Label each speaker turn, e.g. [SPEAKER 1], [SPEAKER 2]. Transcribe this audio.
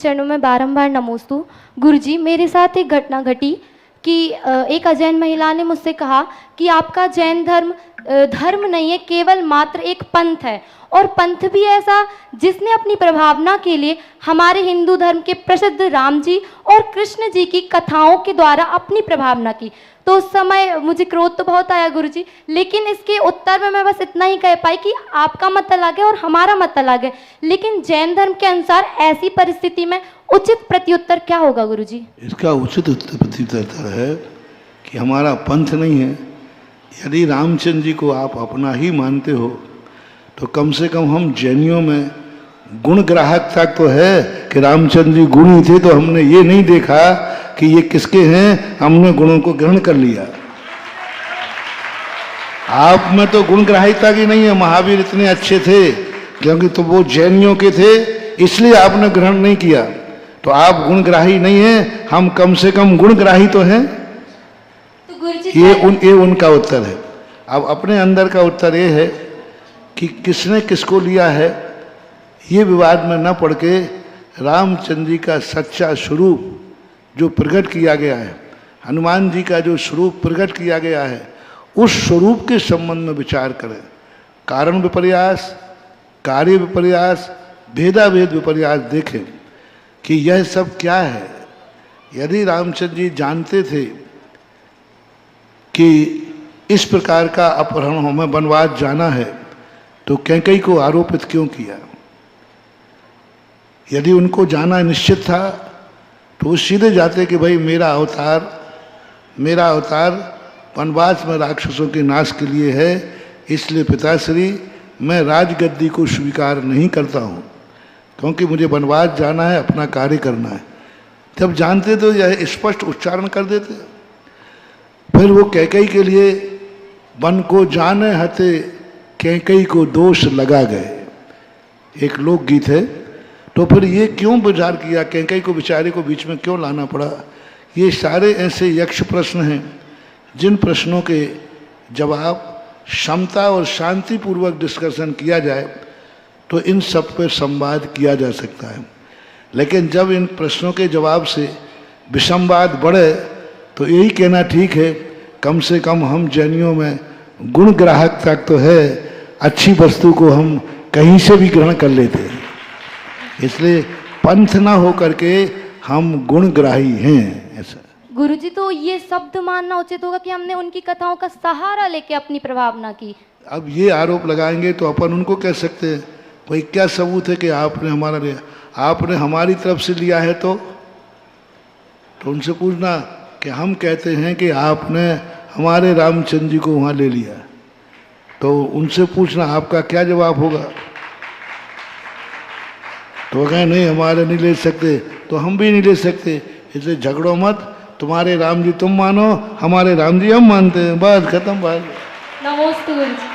[SPEAKER 1] चरणों में बारंबार नमोस्तु। गुरुजी, मेरे साथ एक घटना घटी कि एक अजैन महिला ने मुझसे कहा कि आपका जैन धर्म धर्म नहीं है, केवल मात्र एक पंथ है, और पंथ भी ऐसा जिसने अपनी प्रभावना के लिए हमारे हिंदू धर्म के प्रसिद्ध राम जी और कृष्ण जी की कथाओं के द्वारा अपनी प्रभावना की। तो उस समय मुझे क्रोध तो बहुत आया गुरुजी, लेकिन इसके उत्तर में मैं बस इतना ही कह पाई कि आपका मत अलग है और हमारा मत अलग है, लेकिन जैन धर्म के अनुसार ऐसी परिस्थिति में उचित प्रत्युत्तर क्या होगा गुरुजी?
[SPEAKER 2] इसका उचित प्रत्युत्तर है कि हमारा पंथ नहीं है। यदि रामचंद्र जी को आप अपना ही मानते हो तो कम से कम हम जैनियों में गुण ग्राहक तक तो है कि रामचंद्र जी गुणी थे, तो हमने ये नहीं देखा कि ये किसके हैं, हमने गुणों को ग्रहण कर लिया। आप में तो गुण ग्राहिकता की नहीं है। महावीर इतने अच्छे थे क्योंकि तो वो जैनियों के थे, इसलिए आपने ग्रहण नहीं किया। तो आप गुणग्राही नहीं हैं, हम कम से कम गुणग्राही तो हैं।
[SPEAKER 1] तो गुरुजी
[SPEAKER 2] ये उनका उत्तर है। अब अपने अंदर का उत्तर ये है कि किसने किसको लिया है, ये विवाद में न पड़ के रामचंद्र जी का सच्चा स्वरूप जो प्रकट किया गया है, हनुमान जी का जो स्वरूप प्रकट किया गया है, उस स्वरूप के संबंध में विचार करें। कारण विपर्यास, कार्य विपर्यास, भेदाभेद विपर्यास देखें कि यह सब क्या है। यदि रामचंद्र जी जानते थे कि इस प्रकार का अपहरण हमें वनवास जाना है, तो कैकेयी को आरोपित क्यों किया? यदि उनको जाना निश्चित था तो वो सीधे जाते कि भाई मेरा अवतार वनवास में राक्षसों के नाश के लिए है, इसलिए पिताश्री मैं राजगद्दी को स्वीकार नहीं करता हूँ, क्योंकि मुझे वनवास जाना है, अपना कार्य करना है। जब जानते तो यह स्पष्ट उच्चारण कर देते। फिर वो कैकेयी के लिए वन को जाने हते कैकेयी को दोष लगा गए, एक लोकगीत है। तो फिर ये क्यों विचार किया, कैकेयी को बेचारे को बीच में क्यों लाना पड़ा? ये सारे ऐसे यक्ष प्रश्न हैं जिन प्रश्नों के जवाब क्षमता और शांतिपूर्वक डिस्कशन किया जाए तो इन सब पर संवाद किया जा सकता है। लेकिन जब इन प्रश्नों के जवाब से विसंवाद बढ़े तो यही कहना ठीक है, कम से कम हम जैनियों में गुण ग्राहक तक तो है, अच्छी वस्तु को हम कहीं से भी ग्रहण कर लेते हैं। इसलिए पंथ ना हो करके हम गुणग्राही हैं। ऐसा
[SPEAKER 1] गुरुजी, तो ये शब्द मानना उचित होगा कि हमने उनकी कथाओं का सहारा लेके अपनी प्रभावना की।
[SPEAKER 2] अब ये आरोप लगाएंगे तो अपन उनको कह सकते हैं, भाई क्या सबूत है कि आपने हमारा लिया? आपने हमारी तरफ से लिया है तो उनसे पूछना कि हम कहते हैं कि आपने हमारे रामचंद्र जी को वहाँ ले लिया, तो उनसे पूछना आपका क्या जवाब होगा। तो कहें नहीं हमारे नहीं ले सकते, तो हम भी नहीं ले सकते। इसलिए झगड़ो मत, तुम्हारे राम जी तुम मानो, हमारे राम जी हम मानते हैं, बस खत्म बात।
[SPEAKER 1] नमोस्तु गुरुजी।